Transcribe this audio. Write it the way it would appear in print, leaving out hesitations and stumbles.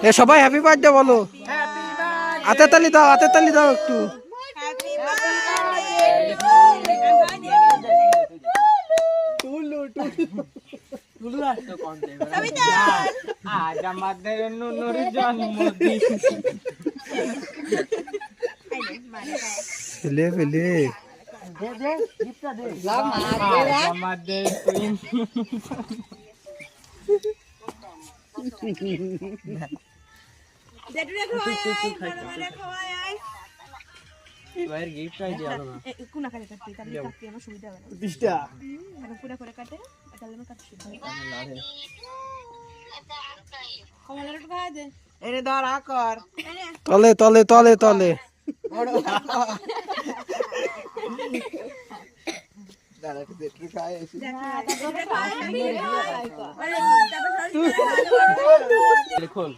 এ সবাই happy birthday বলো। হাতে তালি দাও, হাতে তালি দাও একটু। আজ আমাদের নুনুর জন্মদিন। ফেলে ফেলে আমাদের গিফট আইডিয়া না কোনা করে কাটতে তাহলে কাটতে আমার সুবিধা হবে না 20টা মানে পুরো করে কাটে তাহলে আমার কাটতে সুবিধা হবে লাড়ে কমলার একটু খাওয়া দে এনে ধর আকর তলে তলে তলে তলে দাঁড়া একটু খাই এসে তারপরে দেখুন